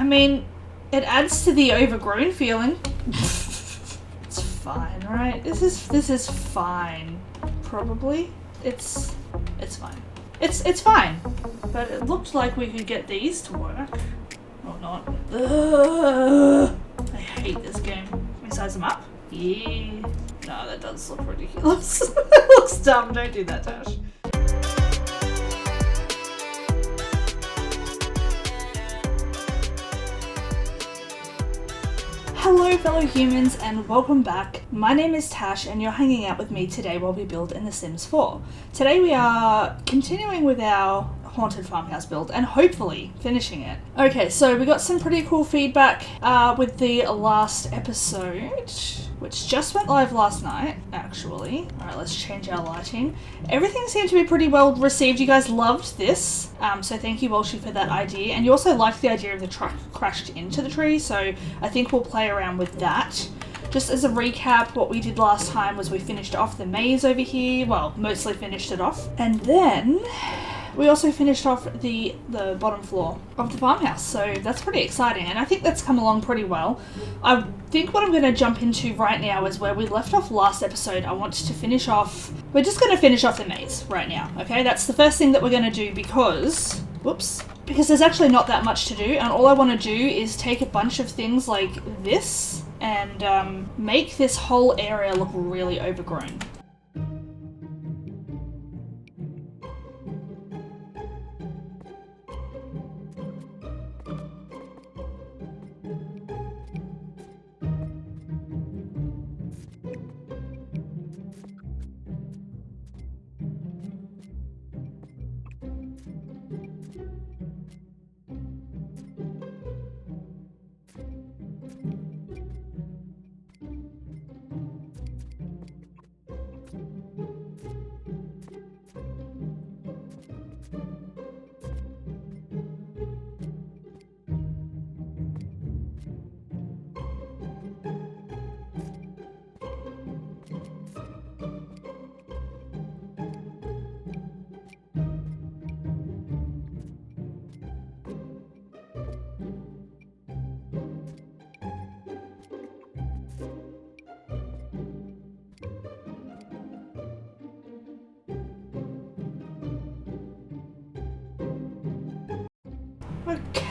I mean, it adds to the overgrown feeling. It's fine, right? This is fine. Probably. It's fine. It's fine. But it looked like we could get these to work. Or not. Ugh. I hate this game. Can we size them up? Yeah. No, that does look ridiculous. It looks dumb. Don't do that, Tash. Hello fellow humans and welcome back. My name is Tash and you're hanging out with me today while we build in The Sims 4. Today we are continuing with our Haunted Farmhouse build and hopefully finishing it. Okay, so we got some pretty cool feedback with the last episode, which just went live last night, actually. Alright, let's change our lighting. Everything seemed to be pretty well received. You guys loved this, so thank you, Walshy, for that idea. And you also liked the idea of the truck crashed into the tree, so I think we'll play around with that. Just as a recap, what we did last time was we finished off the maze over here. Well, mostly finished it off. And then we also finished off the bottom floor of the farmhouse, so that's pretty exciting, and I think that's come along pretty well. I think what I'm going to jump into right now is where we left off last episode. I want to finish off, we're just going to finish off the maze right now, okay? That's the first thing that we're going to do because, whoops, because there's actually not that much to do, and all I want to do is take a bunch of things like this and make this whole area look really overgrown.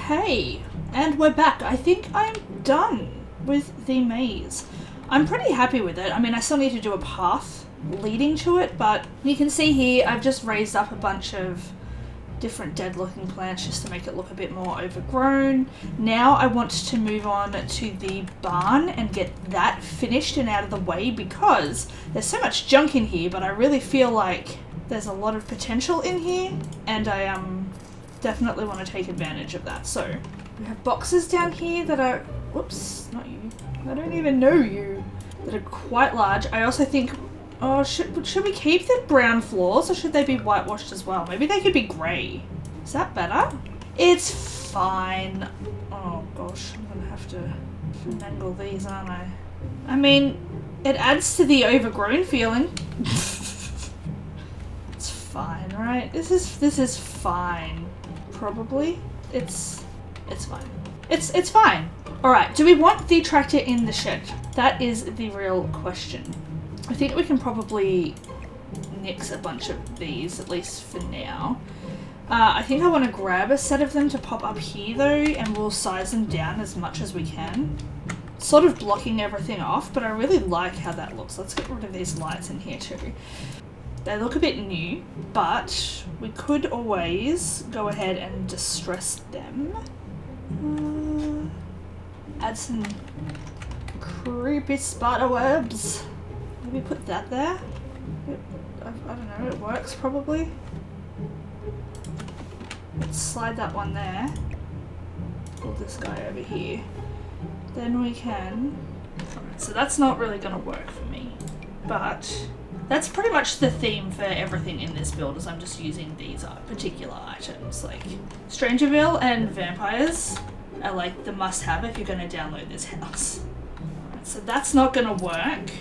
Okay, and we're back. I think I'm done with the maze. I'm pretty happy with it. I mean, I still need to do a path leading to it, but you can see here I've just raised up a bunch of different dead looking plants just to make it look a bit more overgrown. Now I want to move on to the barn and get that finished and out of the way because there's so much junk in here, but I really feel like there's a lot of potential in here and I definitely want to take advantage of that. So we have boxes down here that are, whoops, not you, I don't even know you, that are quite large. I also think, oh, should we keep the brown floors or should they be whitewashed as well? Maybe they could be grey. Is that better? It's fine. Oh gosh, I'm gonna have to finagle these, aren't I? I mean, it adds to the overgrown feeling. It's fine, right? This is fine. Probably. It's fine. It's fine. Alright, do we want the tractor in the shed? That is the real question. I think we can probably nix a bunch of these, at least for now. I think I want to grab a set of them to pop up here though, and we'll size them down as much as we can. Sort of blocking everything off, but I really like how that looks. Let's get rid of these lights in here too. They look a bit new, but we could always go ahead and distress them. Add some creepy spider webs. Maybe put that there. I don't know, it works probably. Let's slide that one there. Pull this guy over here. Then we can... Alright, so that's not really going to work for me, but that's pretty much the theme for everything in this build, is I'm just using these particular items. Like, Strangerville and vampires are like the must-have if you're going to download this house. Alright, so that's not going to work,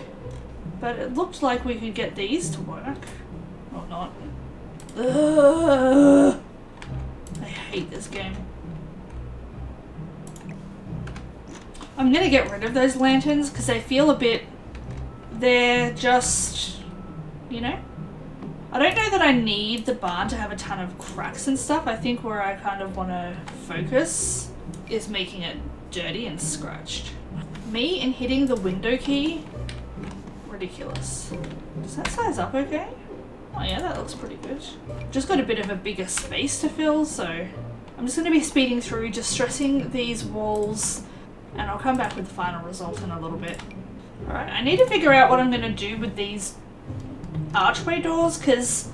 but it looked like we could get these to work. Or not. Ugh. I hate this game. I'm gonna get rid of those lanterns because they feel a bit, they're just, you know? I don't know that I need the barn to have a ton of cracks and stuff. I think where I kind of want to focus is making it dirty and scratched. Me and hitting the window key, ridiculous. Does that size up okay? Oh yeah, that looks pretty good. Just got a bit of a bigger space to fill, so I'm just going to be speeding through, just stressing these walls, and I'll come back with the final result in a little bit. Alright, I need to figure out what I'm going to do with these archway doors, because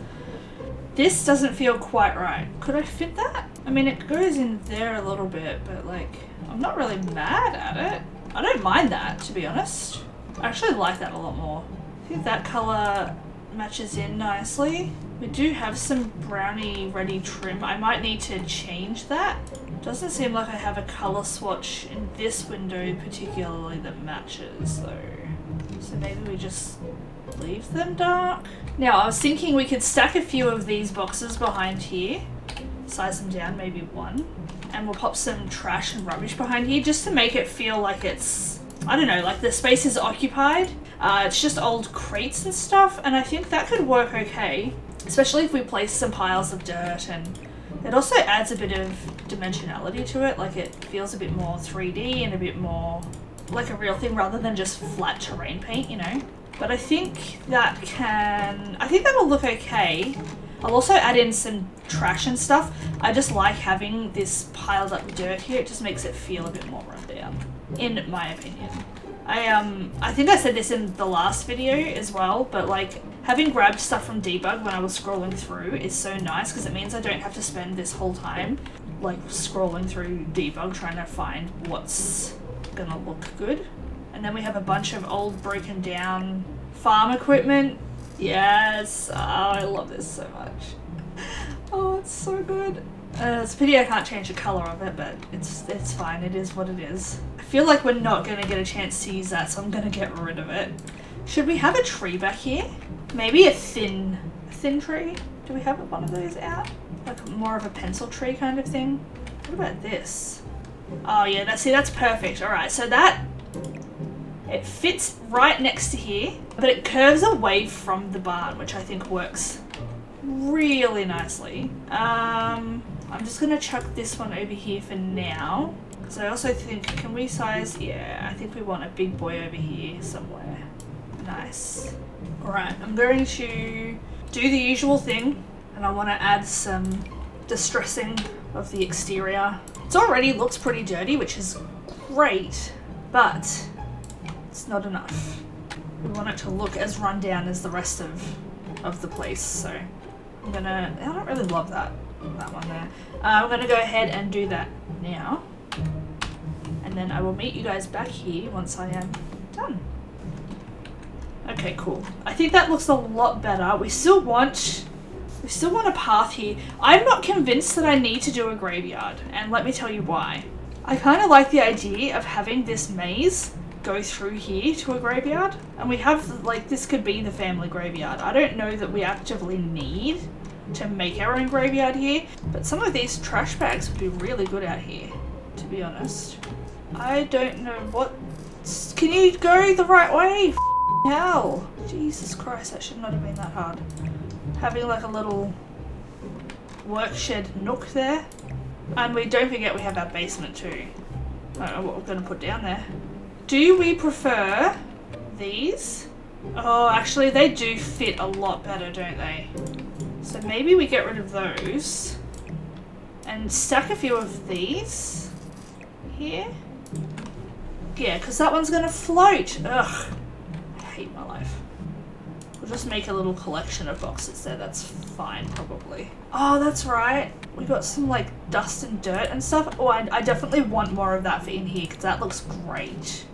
this doesn't feel quite right. Could I fit that? I mean, it goes in there a little bit, but like, I'm not really mad at it. I don't mind that, to be honest. I actually like that a lot more. I think that colour matches in nicely. We do have some brownie ready trim. I might need to change that. Doesn't seem like I have a colour swatch in this window particularly that matches though. So maybe we just leave them dark. Now I was thinking we could stack a few of these boxes behind here, size them down, maybe one, and we'll pop some trash and rubbish behind here just to make it feel like it's, I don't know, like the space is occupied. It's just old crates and stuff, and I think that could work okay, especially if we place some piles of dirt, and it also adds a bit of dimensionality to it, like it feels a bit more 3D and a bit more like a real thing rather than just flat terrain paint, you know? But I think that that'll look okay. I'll also add in some trash and stuff. I just like having this piled up dirt here. It just makes it feel a bit more run down, in my opinion. I think I said this in the last video as well, but like having grabbed stuff from debug when I was scrolling through is so nice because it means I don't have to spend this whole time like scrolling through debug trying to find what's gonna look good. And then we have a bunch of old broken down farm equipment. Yes, oh, I love this so much. Oh, it's so good. It's a pity I can't change the colour of it, but it's fine. It is what it is. I feel like we're not going to get a chance to use that, so I'm going to get rid of it. Should we have a tree back here? Maybe a thin tree? Do we have one of those out? Like more of a pencil tree kind of thing? What about this? Oh yeah, that's perfect. Alright, so that, it fits right next to here, but it curves away from the barn, which I think works really nicely. I'm just gonna chuck this one over here for now, because I also think, can we size, yeah, I think we want a big boy over here somewhere. Nice. Alright, I'm going to do the usual thing, and I want to add some distressing of the exterior. It already looks pretty dirty, which is great, but it's not enough. We want it to look as run down as the rest of the place, so I don't really love that one there. I'm gonna go ahead and do that now, and then I will meet you guys back here once I am done. Okay, cool. I think that looks a lot better. We still want a path here. I'm not convinced that I need to do a graveyard, and let me tell you why. I kind of like the idea of having this maze go through here to a graveyard, and we have, like, this could be the family graveyard. I don't know that we actively need to make our own graveyard here, but some of these trash bags would be really good out here, to be honest. I don't know what... Can you go the right way? Hell. Jesus Christ, that should not have been that hard. Having like a little work shed nook there. And we don't forget we have our basement too. I don't know what we're going to put down there. Do we prefer these? Oh, actually they do fit a lot better, don't they? So maybe we get rid of those and stack a few of these here. Yeah, because that one's going to float. Ugh, I hate my life. We'll just make a little collection of boxes there. That's fine, probably. Oh, that's right. We got some like dust and dirt and stuff. Oh, I definitely want more of that for in here because that looks great.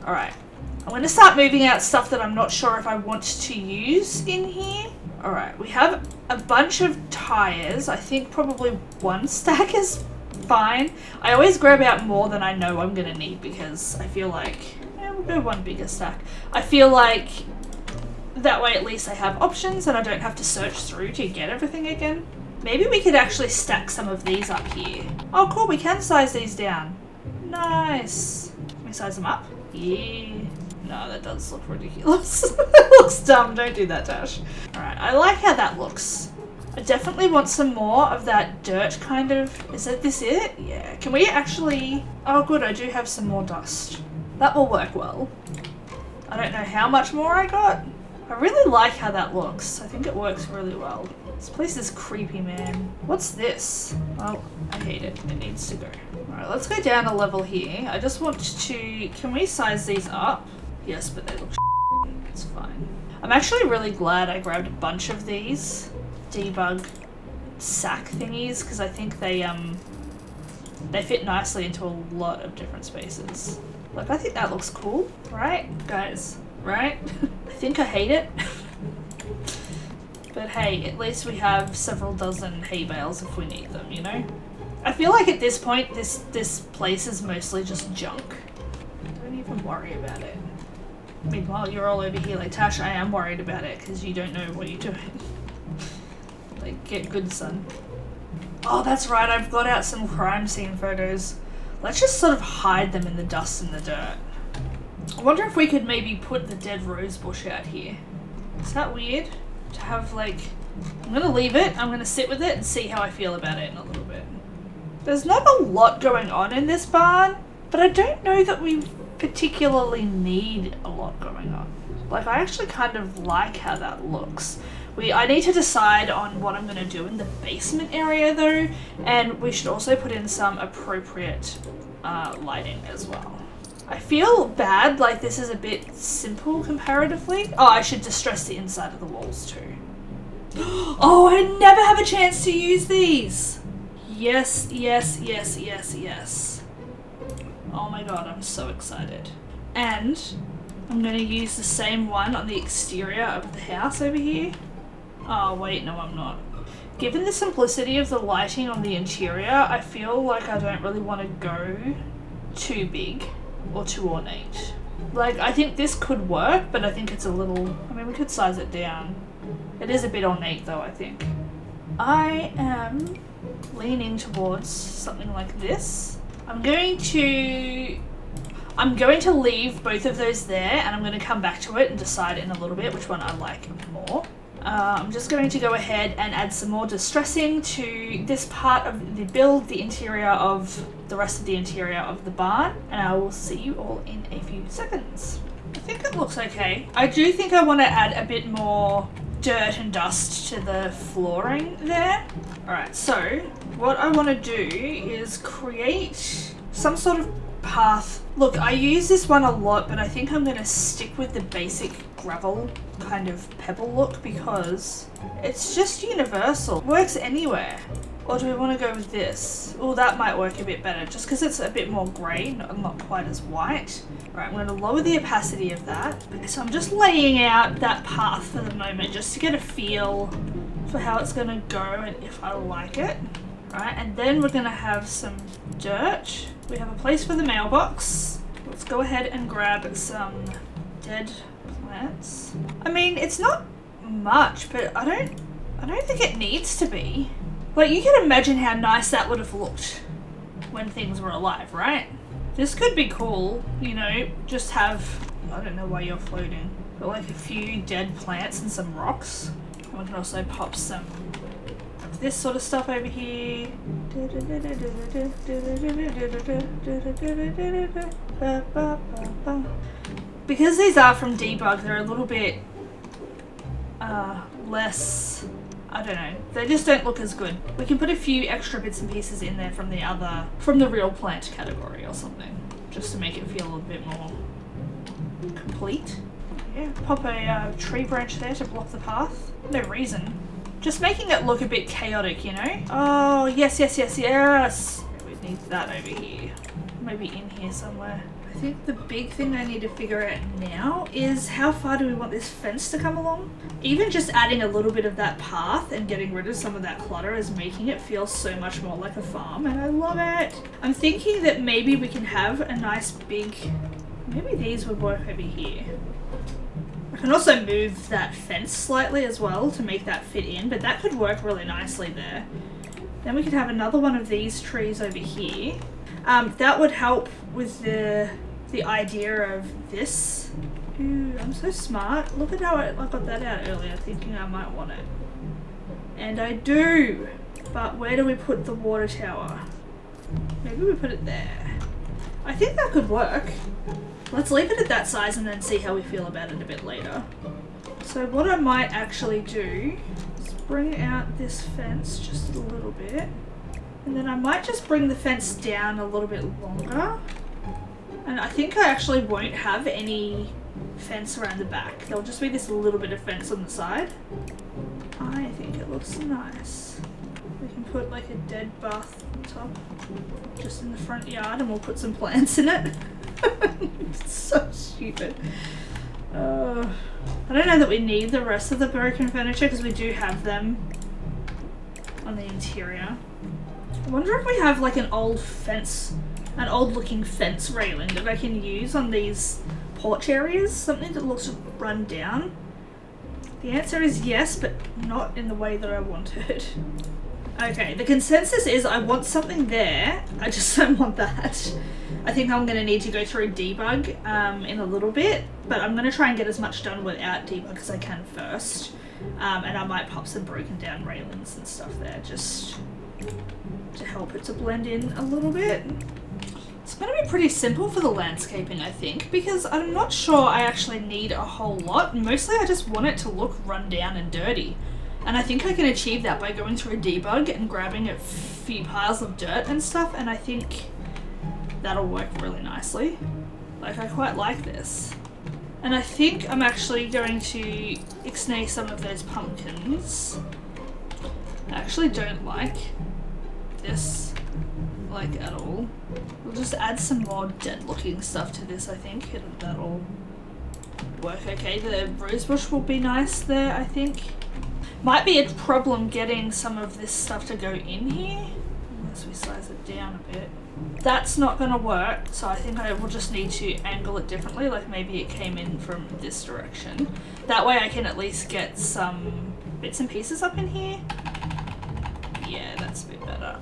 All right. I'm going to start moving out stuff that I'm not sure if I want to use in here. All right. We have a bunch of tires. I think probably one stack is fine. I always grab out more than I know I'm going to need because I feel like, yeah, we'll go one bigger stack. I feel like that way at least I have options and I don't have to search through to get everything again. Maybe we could actually stack some of these up here. Oh cool, we can size these down. Nice. Let me size them up? Yeah. No, that does look ridiculous. It looks dumb. Don't do that, Tash. Alright, I like how that looks. I definitely want some more of that dirt kind of... Is that this it? Yeah. Can we actually... Oh good, I do have some more dust. That will work well. I don't know how much more I got. I really like how that looks. I think it works really well. This place is creepy, man. What's this? Oh, I hate it. It needs to go. Alright, let's go down a level here. I just want to... Can we size these up? Yes, but they look It's fine. I'm actually really glad I grabbed a bunch of these debug sack thingies because I think they fit nicely into a lot of different spaces. Like, I think that looks cool, right, guys? Right? I think I hate it. But hey, at least we have several dozen hay bales if we need them, you know? I feel like at this point, this place is mostly just junk. Don't even worry about it. Meanwhile, you're all over here like, Tash, I am worried about it because you don't know what you're doing. Like, get good, son. Oh, that's right, I've got out some crime scene photos. Let's just sort of hide them in the dust and the dirt. I wonder if we could maybe put the dead rose bush out here. Is that weird? To have, like... I'm gonna leave it, I'm gonna sit with it and see how I feel about it in a little bit. There's not a lot going on in this barn, but I don't know that we particularly need a lot going on. Like, I actually kind of like how that looks. I need to decide on what I'm going to do in the basement area though, and we should also put in some appropriate lighting as well. I feel bad, like this is a bit simple comparatively. Oh, I should distress the inside of the walls too. Oh, I never have a chance to use these! Yes, yes, yes, yes, yes. Oh my god, I'm so excited. And I'm going to use the same one on the exterior of the house over here. Oh wait, no I'm not. Given the simplicity of the lighting on the interior, I feel like I don't really want to go too big or too ornate. Like, I think this could work, but I think it's a little... I mean, we could size it down. It is a bit ornate though, I think. I am leaning towards something like this. I'm going to leave both of those there, and I'm going to come back to it and decide in a little bit which one I like more. I'm just going to go ahead and add some more distressing to this part of the build, the rest of the interior of the barn, and I will see you all in a few seconds. I think it looks okay. I do think I want to add a bit more dirt and dust to the flooring there. Alright, so what I want to do is create some sort of path. Look, I use this one a lot, but I think I'm going to stick with the basic gravel kind of pebble look because it's just universal. It works anywhere. Or do we want to go with this? Oh, that might work a bit better just because it's a bit more grey, not quite as white. Alright, I'm going to lower the opacity of that. So I'm just laying out that path for the moment just to get a feel for how it's going to go and if I like it. Alright, and then we're going to have some dirt. We have a place for the mailbox. Let's go ahead and grab some dead plants. I mean, it's not much, but I don't think it needs to be. Like, you can imagine how nice that would have looked when things were alive, right? This could be cool, you know, just have, I don't know why you're floating, but like a few dead plants and some rocks. And we can also pop some of this sort of stuff over here. Because these are from debug, they're a little bit less, I don't know, they just don't look as good. We can put a few extra bits and pieces in there from the real plant category or something, just to make it feel a little bit more complete. Yeah, pop a tree branch there to block the path. No reason. Just making it look a bit chaotic, you know? Oh, yes, yes, yes, yes! We need that over here. Maybe in here somewhere. I think the big thing I need to figure out now is how far do we want this fence to come along? Even just adding a little bit of that path and getting rid of some of that clutter is making it feel so much more like a farm, and I love it! I'm thinking that maybe we can have a nice big... Maybe these would work over here. I can also move that fence slightly as well to make that fit in, but that could work really nicely there. Then we could have another one of these trees over here. That would help with the the idea of this. Ooh, I'm so smart. Look at how I got that out earlier thinking I might want it. And I do! But where do we put the water tower? Maybe we put it there. I think that could work. Let's leave it at that size and then see how we feel about it a bit later. So what I might actually do is bring out this fence just a little bit. And then I might just bring the fence down a little bit longer. And I think I actually won't have any fence around the back. There'll just be this little bit of fence on the side. I think it looks nice. We can put like a dead bath on top just in the front yard and we'll put some plants in it. It's so stupid. I don't know that we need the rest of the broken furniture because we do have them on the interior. I wonder if we have like an old fence, an old looking fence railing that I can use on these porch areas, something that looks run down. The answer is yes, but not in the way that I wanted. Okay, the consensus is I want something there, I just don't want that. I think I'm going to need to go through debug in a little bit, but I'm going to try and get as much done without debug as I can first. And I might pop some broken down railings and stuff there just to help it to blend in a little bit. It's going to be pretty simple for the landscaping, I think, because I'm not sure I actually need a whole lot. Mostly I just want it to look run down and dirty. And I think I can achieve that by going through a debug and grabbing a few piles of dirt and stuff, and I think that'll work really nicely. Like, I quite like this. And I think I'm actually going to ixnay some of those pumpkins. I actually don't like this, like, at all. We'll just add some more dead looking stuff to this, I think, and that'll work okay. The rosebush will be nice there, I think. Might be a problem getting some of this stuff to go in here, unless we size it down a bit. That's not going to work, so I think I will just need to angle it differently, like maybe it came in from this direction. That way I can at least get some bits and pieces up in here. Yeah, that's a bit better.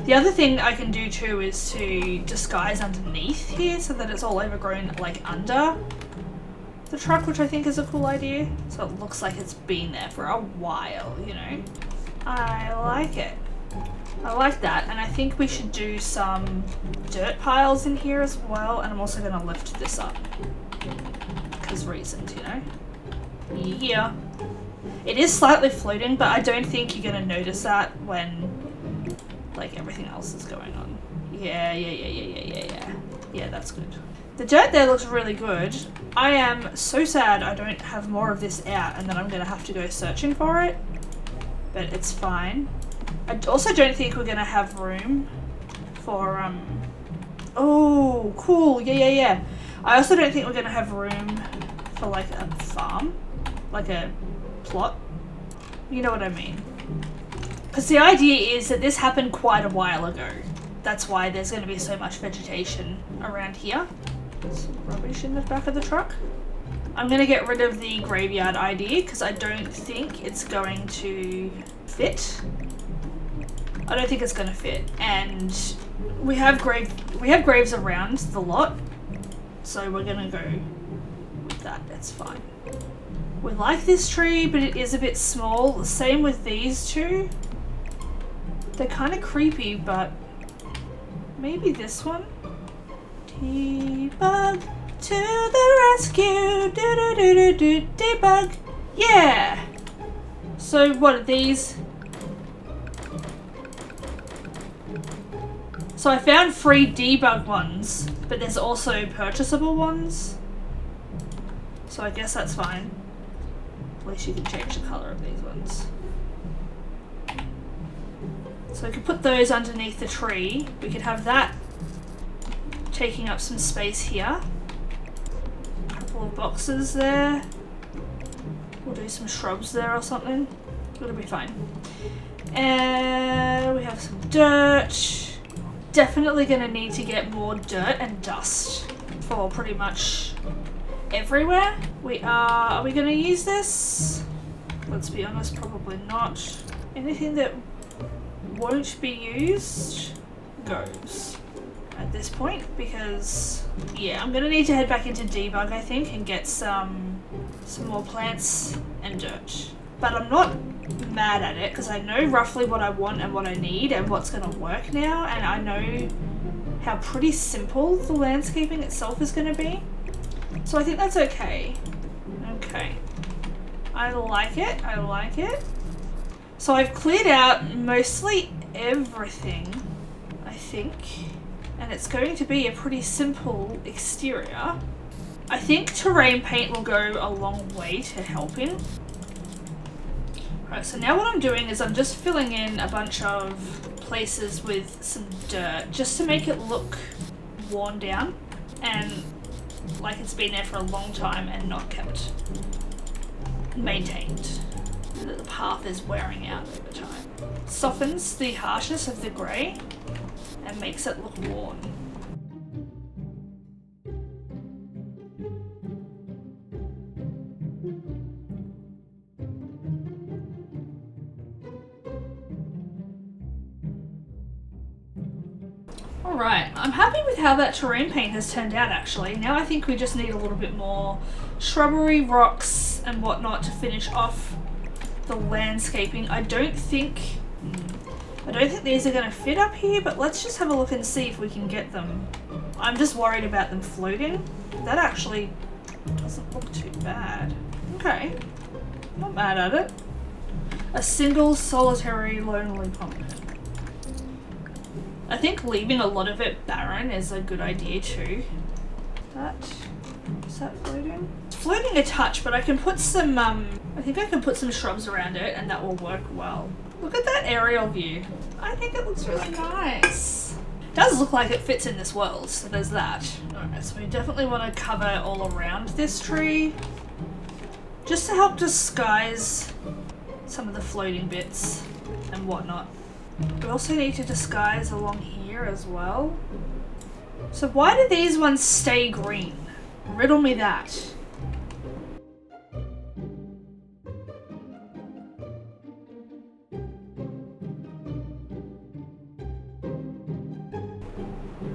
The other thing I can do too is to disguise underneath here so that it's all overgrown, like under the truck, which I think is a cool idea. So it looks like it's been there for a while, you know. I like it. I like that, and I think we should do some dirt piles in here as well, and I'm also going to lift this up because reasons, you know. Yeah. It is slightly floating, but I don't think you're going to notice that when like everything else is going on. Yeah, that's good. The dirt there looks really good. I am so sad I don't have more of this out and then I'm going to have to go searching for it, but it's fine. I also don't think we're going to have room for, oh, cool, yeah. I also don't think we're going to have room for like a farm, like a plot. You know what I mean? Because the idea is that this happened quite a while ago. That's why there's going to be so much vegetation around here. There's some rubbish in the back of the truck. I'm going to get rid of the graveyard idea because I don't think it's going to fit. I don't think it's going to fit. And we have graves around the lot, so we're going to go with that. That's fine. We like this tree, but it is a bit small. Same with these two. They're kind of creepy, but maybe this one. Debug to the rescue. Do debug. Yeah. So what are these? So I found free debug ones, but there's also purchasable ones. So I guess that's fine. At least you can change the color of these ones. So I could put those underneath the tree. We could have that taking up some space here. A couple of boxes there. We'll do some shrubs there or something. It'll be fine. And we have some dirt. Definitely going to need to get more dirt and dust for pretty much everywhere. Are we going to use this? Let's be honest, probably not. Anything that won't be used goes. at this point because, yeah, I'm gonna need to head back into debug, I think, and get some more plants and dirt. But I'm not mad at it because I know roughly what I want and what I need and what's gonna work now, and I know how pretty simple the landscaping itself is gonna be. So I think that's okay. Okay. I like it, I like it. So I've cleared out mostly everything, I think, and it's going to be a pretty simple exterior. I think terrain paint will go a long way to helping. Right, so now what I'm doing is I'm just filling in a bunch of places with some dirt just to make it look worn down and like it's been there for a long time and not kept maintained. And that the path is wearing out over time. Softens the harshness of the grey and makes it look worn. Alright, I'm happy with how that terrain paint has turned out actually. Now I think we just need a little bit more shrubbery, rocks and whatnot to finish off the landscaping. I don't think these are going to fit up here, but let's just have a look and see if we can get them. I'm just worried about them floating. That actually doesn't look too bad. Okay, not mad at it. A single solitary lonely pumpkin. I think leaving a lot of it barren is a good idea too. Is that floating? It's floating a touch, but I can put some, I think I can put some shrubs around it and that will work well. Look at that aerial view. I think it looks really nice. It does look like it fits in this world, so there's that. Alright, so we definitely want to cover all around this tree just to help disguise some of the floating bits and whatnot. We also need to disguise along here as well. So why do these ones stay green? Riddle me that.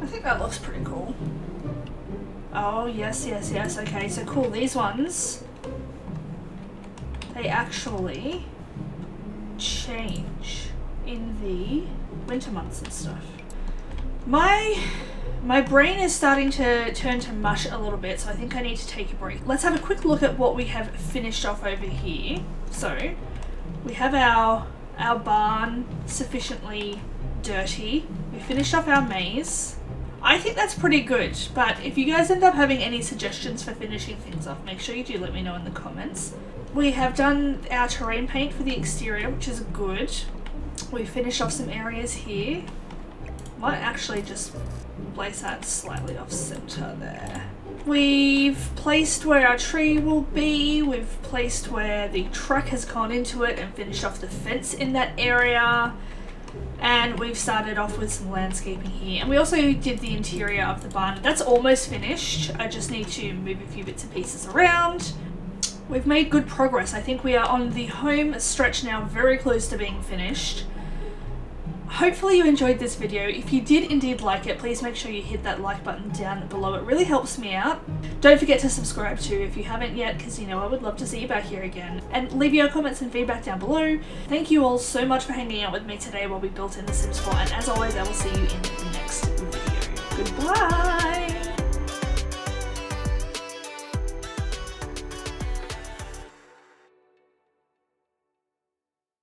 I think that looks pretty cool. Oh, yes, yes, yes. Okay, so cool. These ones, they actually change in the winter months and stuff. My brain is starting to turn to mush a little bit, so I think I need to take a break. Let's have a quick look at what we have finished off over here. So we have our barn sufficiently dirty. We finished off our maze. I think that's pretty good, but if you guys end up having any suggestions for finishing things off, make sure you do let me know in the comments. We have done our terrain paint for the exterior, which is good. We finished off some areas here. Might actually just place that slightly off center there. We've placed where our tree will be. We've placed where the truck has gone into it and finished off the fence in that area. And we've started off with some landscaping here. And we also did the interior of the barn. That's almost finished. I just need to move a few bits and pieces around. We've made good progress. I think we are on the home stretch now, very close to being finished. Hopefully you enjoyed this video. If you did indeed like it, please make sure you hit that like button down below. It really helps me out. Don't forget to subscribe too if you haven't yet, because you know I would love to see you back here again. And leave your comments and feedback down below. Thank you all so much for hanging out with me today while we built in The Sims 4, and as always I will see you in the next video. Goodbye!